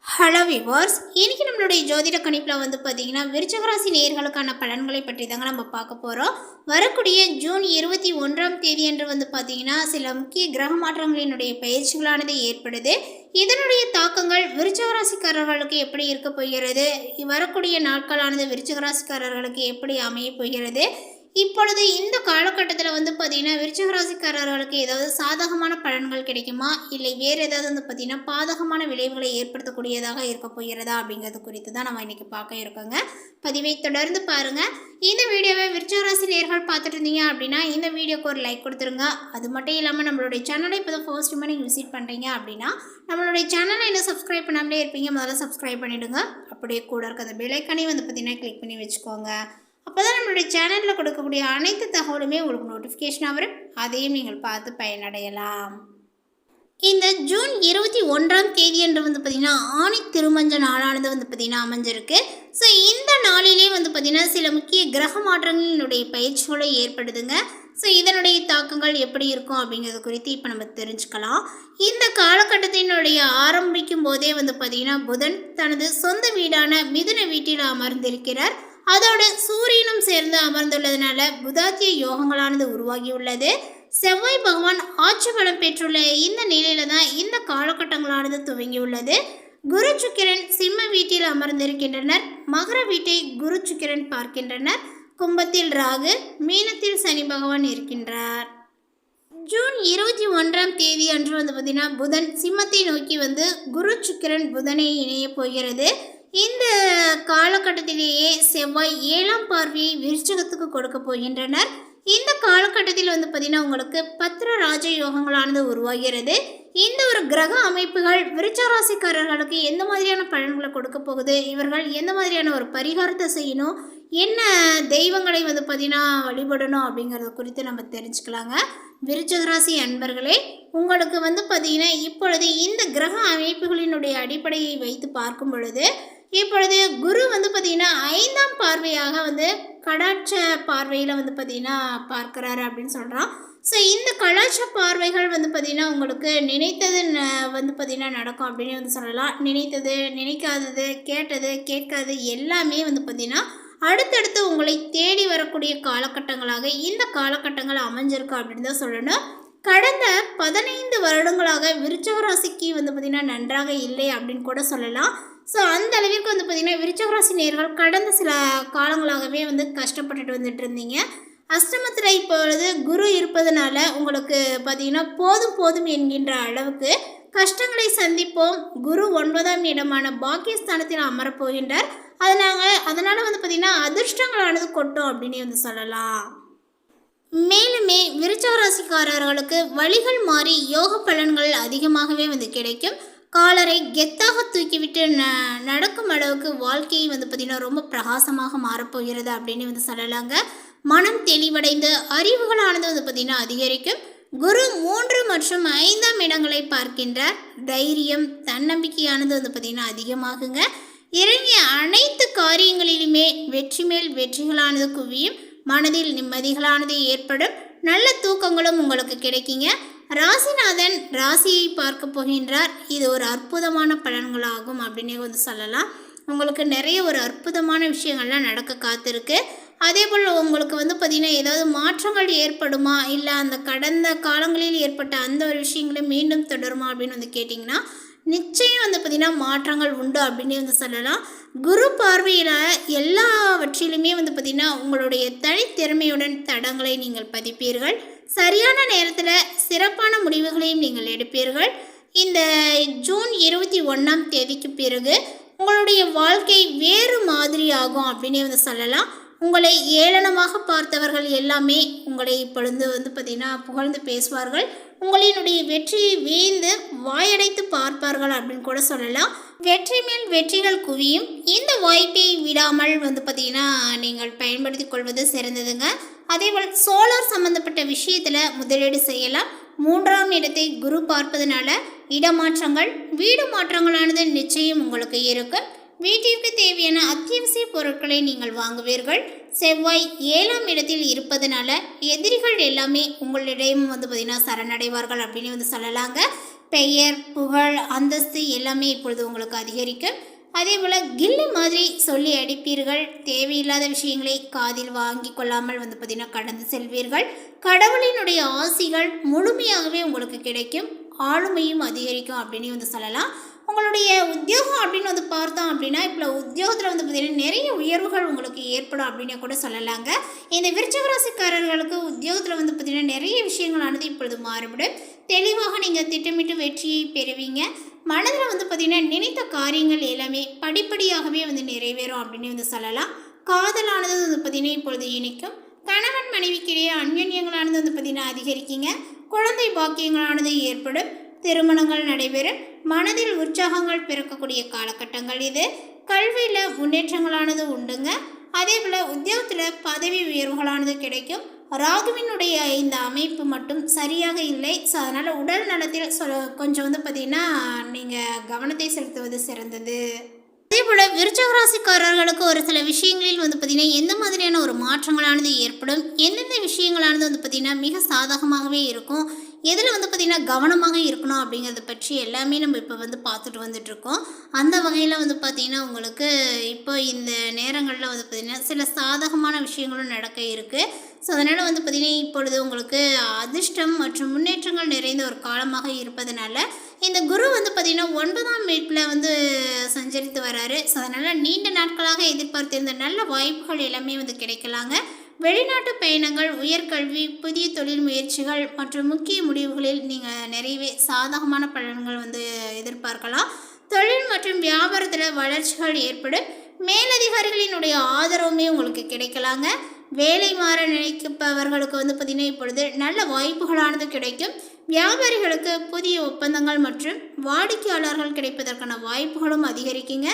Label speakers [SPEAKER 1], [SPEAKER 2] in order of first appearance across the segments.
[SPEAKER 1] Hello viewers, இன்றைக்கி நம்மளுடைய ஜோதிட கணிப்பில் பார்த்தீங்கன்னா விருச்சிக நேயர்களுக்கான பலன்களை பற்றி தாங்க நம்ம பார்க்க போகிறோம். வரக்கூடிய ஜூன் 21ஆம் தேதி அன்று பார்த்தீங்கன்னா சில முக்கிய கிரக மாற்றங்களினுடைய பயிற்சிகளானது ஏற்படுது. இதனுடைய தாக்கங்கள் விருச்சிக ராசிக்காரர்களுக்கு எப்படி இருக்க போகிறது, வரக்கூடிய நாட்களானது விருச்சிக ராசிக்காரர்களுக்கு எப்படி அமைய போகிறது, இப்பொழுது இந்த காலகட்டத்தில் பார்த்தீங்கன்னா விருச்சிக ராசிக்காரர்களுக்கு ஏதாவது சாதகமான பலன்கள் கிடைக்குமா, இல்லை வேறு ஏதாவது பார்த்தீங்கன்னா பாதகமான விளைவுகளை ஏற்படுத்தக்கூடியதாக இருக்க போகிறதா அப்படிங்கிறது குறித்து தான் நம்ம இன்றைக்கி பார்க்க இருக்கோங்க. பதிவை தொடர்ந்து பாருங்கள். இந்த வீடியோவை விருச்சிக ராசி நேயர்கள் பார்த்துட்டு இருந்தீங்க அப்படின்னா இந்த வீடியோக்கு ஒரு லைக் கொடுத்துருங்க. அது மட்டும் இல்லாமல் நம்மளுடைய சேனலை இப்போ தான் ஃபர்ஸ்ட் டைம் நீங்கள் விசிட் பண்ணுறீங்க அப்படின்னா நம்மளுடைய சேனலை என்ன சப்ஸ்கிரைப் பண்ணாமலே இருப்பீங்க, முதல்ல சப்ஸ்கிரைப் பண்ணிவிடுங்க. அப்படியே கூட இருக்க அந்த பெல் ஐக்கானே பார்த்தீங்கன்னா கிளிக் பண்ணி வச்சுக்கோங்க. அப்போ தான் நம்மளுடைய சேனலில் கொடுக்கக்கூடிய அனைத்து தகவலுமே உங்களுக்கு நோட்டிஃபிகேஷனாக வரும். அதையும் நீங்கள் பார்த்து பயனடையலாம். இந்த ஜூன் 21ஆம் தேதி அன்று பார்த்திங்கன்னா ஆணி திருமஞ்ச நாளானது பார்த்திங்கன்னா அமைஞ்சிருக்கு. ஸோ இந்த நாளிலே பார்த்திங்கன்னா சில முக்கிய கிரக மாற்றங்களினுடைய பயிற்சிகளும் ஏற்படுதுங்க. ஸோ இதனுடைய தாக்கங்கள் எப்படி இருக்கும் அப்படிங்கிறது குறித்து இப்போ நம்ம தெரிஞ்சுக்கலாம். இந்த காலகட்டத்தினுடைய ஆரம்பிக்கும் போதே பார்த்திங்கன்னா புதன் தனது சொந்த வீடான மிதுன வீட்டில் அமர்ந்திருக்கிறார். அதோடு சூரியனும் சேர்ந்து அமர்ந்துள்ளதுனால புதாத்திய யோகங்களானது உருவாகியுள்ளது. செவ்வாய் பகவான் ஆட்சி பலம் பெற்றுள்ள இந்த நிலையில தான் இந்த காலகட்டங்களானது துவங்கியுள்ளது. குரு சுக்கிரன் சிம்ம வீட்டில் அமர்ந்திருக்கின்றனர். மகர வீட்டை குரு சுக்கிரன் பார்க்கின்றனர். கும்பத்தில் ராகு, மீனத்தில் சனி பகவான் இருக்கின்றார். ஜூன் 21ஆம் தேதி அன்று பார்த்தீங்கன்னா புதன் சிம்மத்தை நோக்கி குரு சுக்கிரன் புதனை இணைய போகிறது. இந்த காலகட்டத்திலேயே செவ்வாய் 7ஆம் பார்வையை விருச்சிகத்துக்கு கொடுக்க போகின்றனர். இந்த காலகட்டத்தில் பார்த்தீங்கன்னா உங்களுக்கு பத்திர ராஜ யோகங்களானது உருவாகிறது. இந்த ஒரு கிரக அமைப்புகள் விருச்சிக ராசிக்காரர்களுக்கு எந்த மாதிரியான பலன்களை கொடுக்க போகுது, இவர்கள் எந்த மாதிரியான ஒரு பரிகாரத்தை செய்யணும், என்ன தெய்வங்களை பார்த்தீங்கன்னா வழிபடணும் அப்படிங்கிறத குறித்து நம்ம தெரிஞ்சுக்கலாங்க. விருச்சிக ராசி அன்பர்களே, உங்களுக்கு பார்த்தீங்கன்னா இப்பொழுது இந்த கிரக அமைப்புகளினுடைய அடிப்படையை வைத்து பார்க்கும் பொழுது இப்பொழுது குரு பார்த்தீங்கன்னா 5ஆம் பார்வையாக கடாட்ச பார்வையில் பார்த்திங்கன்னா பார்க்குறாரு அப்படின்னு சொல்கிறான். ஸோ இந்த கடாட்ச பார்வைகள் பார்த்திங்கன்னா உங்களுக்கு நினைத்தது பார்த்திங்கன்னா நடக்கும் அப்படின்னு சொல்லலாம். நினைத்தது, நினைக்காதது, கேட்டது, கேட்காதது எல்லாமே பார்த்திங்கன்னா அடுத்தடுத்து உங்களை தேடி வரக்கூடிய காலகட்டங்களாக இந்த காலகட்டங்கள் அமைஞ்சிருக்கு அப்படின்னு தான் சொல்லணும். கடந்த 15 வருடங்களாக விருச்சிக ராசிக்கு பார்த்திங்கன்னா நன்றாக இல்லை அப்படின்னு கூட சொல்லலாம். ஸோ அந்த அளவிற்கு பார்த்திங்கன்னா விருச்சிக ராசி நேயர்கள் கடந்த சில காலங்களாகவே கஷ்டப்பட்டுட்டு வந்துட்டு இருந்தீங்க. அஷ்டமத்தில் இப்பொழுது குரு இருப்பதனால உங்களுக்கு பார்த்திங்கன்னா போதும் போதும் என்கின்ற அளவுக்கு கஷ்டங்களை சந்திப்போம். குரு 9ஆம் இடமான பாக்கியஸ்தானத்தில் அமரப்போகின்றார். அதனால் பார்த்திங்கன்னா அதிர்ஷ்டங்களானது கொட்டும் அப்படின்னு சொல்லலாம். மேலுமே விருச்சிக ராசிக்காரர்களுக்கு வழிகள் மாறி யோக பலன்கள் அதிகமாகவே கிடைக்கும். காலரை கெத்தாக தூக்கிவிட்டு நடக்கும் அளவுக்கு வாழ்க்கையை பார்த்திங்கன்னா ரொம்ப பிரகாசமாக மாறப்போகிறது அப்படின்னு சொல்லலாங்க. மனம் தெளிவடைந்து அறிவுகளானது பார்த்திங்கன்னா அதிகரிக்கும். குரு 3 மற்றும் 5ஆம் இடங்களை பார்க்கின்றார். தைரியம், தன்னம்பிக்கையானது பார்த்திங்கன்னா அதிகமாகுங்க. இறங்கிய அனைத்து காரியங்களிலுமே வெற்றி மேல் வெற்றிகளானது குவியும். மனதில் நிம்மதிகளானது ஏற்படும். நல்ல தூக்கங்களும் உங்களுக்கு கிடைக்குங்க. ராசிநாதன் ராசியை பார்க்க போகின்றார். இது ஒரு அற்புதமான பலன்களாகும் அப்படின்னு சொல்லலாம். உங்களுக்கு நிறைய ஒரு அற்புதமான விஷயங்கள்லாம் நடக்க காத்திருக்கு. அதே போல் உங்களுக்கு பார்த்திங்கன்னா ஏதாவது மாற்றங்கள் ஏற்படுமா, இல்லை அந்த கடந்த காலங்களில் ஏற்பட்ட அந்த ஒரு விஷயங்களை மீண்டும் தொடருமா அப்படின்னு கேட்டிங்கன்னா நிச்சயம் பார்த்திங்கன்னா மாற்றங்கள் உண்டு அப்படின்னு சொல்லலாம். குரு பார்வையில் எல்லாவற்றிலுமே பார்த்திங்கன்னா உங்களுடைய தனித்திறமையுடன் தடங்களை நீங்கள் பதிப்பீர்கள். சரியான நேரத்தில் சிறப்பான முடிவுகளையும் நீங்கள் எடுப்பீர்கள். இந்த ஜூன் 21ஆம் தேதிக்கு பிறகு உங்களுடைய வாழ்க்கை வேறு மாதிரி ஆகும் அப்படின்னு சொல்லலாம். உங்களை ஏளனமாக பார்த்தவர்கள் எல்லாமே உங்களை இப்பொழுது பார்த்திங்கன்னா புகழ்ந்து பேசுவார்கள். உங்களினுடைய வெற்றியை வீழ்ந்து வாயடைத்து பார்ப்பார்கள் அப்படின்னு கூட சொல்லலாம். வெற்றி மேல் வெற்றிகள் குவியும். இந்த வாய்ப்பை விடாமல் பார்த்திங்கன்னா நீங்கள் பயன்படுத்தி கொள்வது சிறந்ததுங்க. அதேபோல் சோலார் சம்மந்தப்பட்ட விஷயத்தில் முதலீடு செய்யலாம். 3ஆம் இடத்தை குரு பார்ப்பதனால இடமாற்றங்கள், வீடு மாற்றங்களானது நிச்சயம் உங்களுக்கு இருக்கும். வீட்டிற்கு தேவையான அத்தியாவசிய பொருட்களை நீங்கள் வாங்குவீர்கள். செவ்வாய் 7ஆம் இடத்தில் இருப்பதனால எதிரிகள் எல்லாமே உங்களிடம் பார்த்திங்கன்னா சரணடைவார்கள் அப்படின்னு சொல்லலாங்க. பெயர், புகழ், அந்தஸ்து எல்லாமே இப்பொழுது உங்களுக்கு அதிகரிக்கும். அதே போல் கில்லி மாதிரி சொல்லி அடிப்பீர்கள். தேவையில்லாத விஷயங்களை காதில் வாங்கி கொள்ளாமல் பார்த்திங்கன்னா கடந்து செல்வீர்கள். கடவுளினுடைய ஆசிகள் முழுமையாகவே உங்களுக்கு கிடைக்கும். ஆளுமையும் அதிகரிக்கும் அப்படின்னு சொல்லலாம். உங்களுடைய உத்தியோகம் அப்படின்னு பார்த்தோம் அப்படின்னா, இப்போ உத்தியோகத்தில் பார்த்திங்கன்னா நிறைய உயர்வுகள் உங்களுக்கு ஏற்படும் அப்படின்னு கூட சொல்லலாங்க. இந்த விருச்சிக ராசிக்காரர்களுக்கு உத்தியோகத்தில் பார்த்திங்கன்னா நிறைய விஷயங்களானது இப்பொழுது மாறுபடும். தெளிவாக நீங்கள் திட்டமிட்டு வெற்றியை பெறுவீங்க. மனதில் பார்த்திங்கன்னா நினைத்த காரியங்கள் எல்லாமே படிப்படியாகவே நிறைவேறும் அப்படின்னு சொல்லலாம். காதலானது பார்த்திங்கன்னா இப்பொழுது இணைக்கும். கணவன் மனைவிக்கிடையே அந்யோன்யங்களானது பார்த்திங்கன்னா அதிகரிக்குங்க. குழந்தை பாக்கியங்களானது ஏற்படும். திருமணங்கள் நடைபெறும். மனதில் உற்சாகங்கள் பிறக்கக்கூடிய காலகட்டங்கள் இது. கல்வியில் முன்னேற்றங்களானது உண்டுங்க. அதே போல் உத்தியோகத்தில் பதவி உயர்வுகளானது கிடைக்கும். ராகுவினுடைய இந்த அமைப்பு மட்டும் சரியாக இல்லை. ஸோ அதனால் உடல் நலத்தில் கொஞ்சம் பார்த்திங்கன்னா நீங்கள் கவனத்தை செலுத்துவது சிறந்தது. அதே போல் விருச்சிக ராசிக்காரர்களுக்கு ஒரு சில விஷயங்களில் பார்த்திங்கன்னா எந்த மாதிரியான ஒரு மாற்றங்களானது ஏற்படும், எந்தெந்த விஷயங்களானது பார்த்திங்கன்னா மிக சாதகமாகவே இருக்கும், எதில் பார்த்திங்கன்னா கவனமாக இருக்கணும் அப்படிங்கிறத பற்றி எல்லாமே நம்ம இப்போ பார்த்துட்டு வந்துட்ருக்கோம். அந்த வகையில் பார்த்திங்கன்னா உங்களுக்கு இப்போ இந்த நேரங்களில் பார்த்திங்கன்னா சில சாதகமான விஷயங்களும் நடக்க இருக்குது. ஸோ அதனால் பார்த்திங்கன்னா இப்பொழுது உங்களுக்கு அதிர்ஷ்டம் மற்றும் முன்னேற்றங்கள் நிறைந்த ஒரு காலமாக இருப்பதனால இந்த குரு பார்த்திங்கன்னா 9ஆம் வீட்டில் சஞ்சரித்து வராரு. ஸோ அதனால் நீண்ட நாட்களாக எதிர்பார்த்திருந்த நல்ல வாய்ப்புகள் எல்லாமே கிடைக்கலாங்க. வெளிநாட்டு பயணங்கள், உயர்கல்வி, புதிய தொழில் முயற்சிகள் மற்றும் முக்கிய முடிவுகளில் நீங்கள் நிறையவே சாதகமான பலன்கள் எதிர்பார்க்கலாம். தொழில் மற்றும் வியாபாரத்தில் வளர்ச்சிகள் ஏற்படும். மேலதிகாரிகளினுடைய ஆதரவுமே உங்களுக்கு கிடைக்கலாங்க. வேலை மாற நினைப்பவர்களுக்கு பார்த்திங்கன்னா இப்பொழுது நல்ல வாய்ப்புகளானது கிடைக்கும். வியாபாரிகளுக்கு புதிய ஒப்பந்தங்கள் மற்றும் வாடிக்கையாளர்கள் கிடைப்பதற்கான வாய்ப்புகளும் அதிகரிக்குங்க.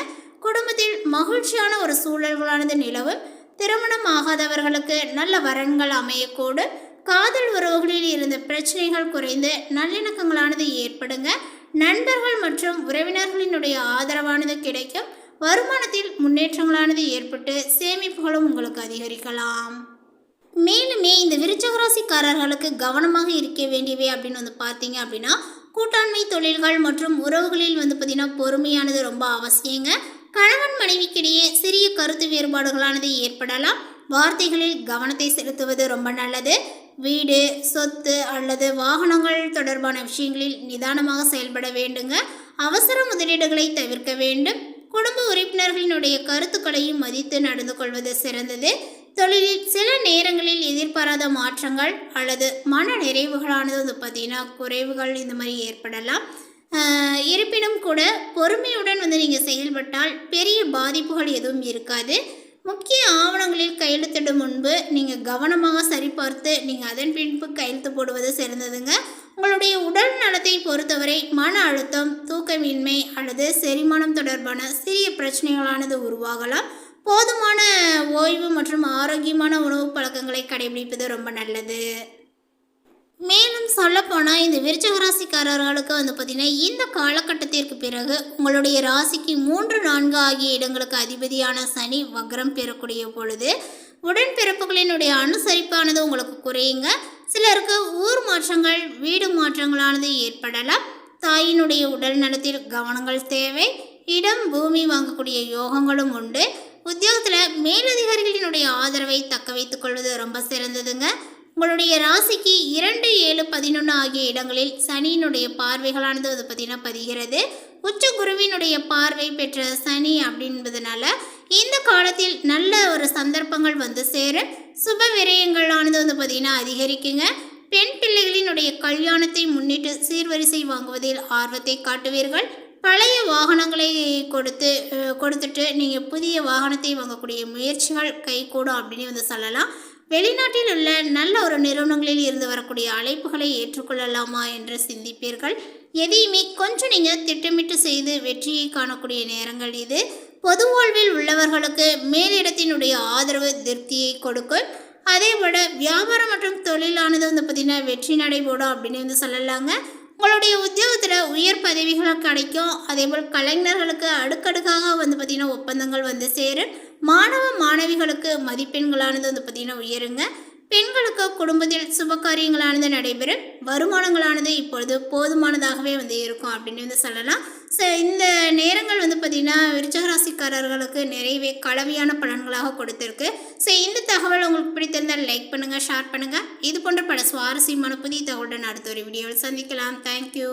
[SPEAKER 1] குடும்பத்தில் மகிழ்ச்சியான ஒரு சூழல்களானது நிலவும். திருமணம் ஆகாதவர்களுக்கு நல்ல வரன்கள் அமையக்கூடும். காதல் உறவுகளில் இருந்த பிரச்சனைகள் குறைந்து நல்லிணக்கங்களானது ஏற்படுங்க. நண்பர்கள் மற்றும் உறவினர்களினுடைய ஆதரவானது கிடைக்கும். வருமானத்தில் முன்னேற்றங்களானது ஏற்பட்டு சேமிப்புகளும் உங்களுக்கு அதிகரிக்கலாம். மேலுமே இந்த விருச்சிக ராசிக்காரர்களுக்கு கவனமாக இருக்க வேண்டியவை அப்படின்னு பார்த்தீங்க அப்படின்னா, கூட்டாண்மை தொழில்கள் மற்றும் உறவுகளில் பார்த்திங்கன்னா பொறுமையானது ரொம்ப அவசியங்க. கணவன் மனைவிக்கிடையே சிறிய கருத்து வேறுபாடுகளானது ஏற்படலாம். வார்த்தைகளில் கவனத்தை செலுத்துவது ரொம்ப நல்லது. வீடு, சொத்து அல்லது வாகனங்கள் தொடர்பான விஷயங்களில் நிதானமாக செயல்பட வேண்டுங்க. அவசர முதலீடுகளை தவிர்க்க வேண்டும். குடும்ப உறுப்பினர்களினுடைய கருத்துக்களையும் மதித்து நடந்து கொள்வது சிறந்தது. தொழிலில் சில நேரங்களில் எதிர்பாராத மாற்றங்கள் அல்லது மன நிறைவுகளானது பார்த்திங்கன்னா குறைவுகள் இந்த மாதிரி ஏற்படலாம். இருப்பினும் கூட பொறுமையுடன் நீங்கள் செயல்பட்டால் பெரிய பாதிப்புகள் எதுவும் இருக்காது. முக்கிய ஆவணங்களில் கையெழுத்திடும் முன்பு நீங்கள் கவனமாக சரிபார்த்து நீங்கள் அதன் பின்பு கையெழுத்து போடுவது சிறந்ததுங்க. உங்களுடைய உடல் நலத்தை பொறுத்தவரை மன அழுத்தம், தூக்கமின்மை அல்லது செரிமானம் தொடர்பான சிறிய பிரச்சனைகளானது உருவாகலாம். போதுமான ஓய்வு மற்றும் ஆரோக்கியமான உணவு பழக்கங்களை கடைபிடிப்பது ரொம்ப நல்லது. மேலும் சொல்லப்போனால் இந்த விருச்சிக ராசிக்காரர்களுக்கு பார்த்திங்கன்னா இந்த காலகட்டத்திற்கு பிறகு உங்களுடைய ராசிக்கு 3, 4 ஆகிய இடங்களுக்கு அதிபதியான சனி வக்ரம் பெறக்கூடிய பொழுது உடன்பிறப்புகளினுடைய அனுசரிப்பானது உங்களுக்கு குறையுங்க. சிலருக்கு ஊர் மாற்றங்கள், வீடு மாற்றங்களானது ஏற்படலாம். தாயினுடைய உடல் நலத்தில் கவனங்கள் தேவை. இடம், பூமி வாங்கக்கூடிய யோகங்களும் உண்டு. உத்தியோகத்தில் மேலதிகாரிகளினுடைய ஆதரவை தக்க வைத்துக் கொள்வது ரொம்ப சிறந்ததுங்க. உங்களுடைய ராசிக்கு 2, 7, 11 ஆகிய இடங்களில் சனியினுடைய பார்வைகளானது பார்த்திங்கன்னா பதிகிறது. உச்ச குருவினுடைய பார்வை பெற்ற சனி அப்படின்பதனால இந்த காலத்தில் நல்ல ஒரு சந்தர்ப்பங்கள் சேரும். சுப விரயங்களானது பார்த்திங்கன்னா அதிகரிக்குங்க. பெண் பிள்ளைகளினுடைய கல்யாணத்தை சீர்வரிசை வாங்குவதில் ஆர்வத்தை காட்டுவீர்கள். பழைய வாகனங்களை கொடுத்துட்டு நீங்கள் புதிய வாகனத்தை வாங்கக்கூடிய முயற்சிகள் கைகூடும் அப்படின்னு சொல்லலாம். வெளிநாட்டில் உள்ள நல்ல ஒரு நிறுவனங்களில் இருந்து வரக்கூடிய அழைப்புகளை ஏற்றுக்கொள்ளலாமா என்று சிந்திப்பீர்கள். எதையுமே கொஞ்சம் நீங்கள் திட்டமிட்டு செய்து வெற்றியை காணக்கூடிய நேரங்கள் இது. பொது வாழ்வில் உள்ளவர்களுக்கு மேலிடத்தினுடைய ஆதரவு திருப்தியை கொடுக்கும். அதே போல் வியாபாரம் மற்றும் தொழிலானது பார்த்திங்கன்னா வெற்றி நடைபோடும் அப்படின்னு சொல்லலாங்க. உங்களுடைய உத்தியோகத்தில் உயர் பதவிகள் கிடைக்கும். அதேபோல் கலைஞர்களுக்கு அடுக்கடுக்காக பார்த்திங்கன்னா ஒப்பந்தங்கள் சேரும். மாணவ மாணவிகளுக்கு மதிப்பெண்களானது பார்த்திங்கன்னா உயருங்க. பெண்களுக்கு குடும்பத்தில் சுப காரியங்களானது நடைபெறும். வருமானங்களானது இப்பொழுது போதுமானதாகவே வந்து இருக்கும் அப்படின்னு வந்து சொல்லலாம். இந்த நேரங்கள் வந்து பார்த்திங்கன்னா விருச்சிக ராசிக்காரர்களுக்கு நிறையவே கலவையான பலன்களாக கொடுத்துருக்கு. இந்த தகவல் உங்களுக்கு பிடித்திருந்தால் லைக் பண்ணுங்கள், ஷேர் பண்ணுங்கள். இது போன்ற பல சுவாரஸ்யமான புதிய தகவலுடன் அடுத்த ஒரு வீடியோவில் சந்திக்கலாம். தேங்க்யூ.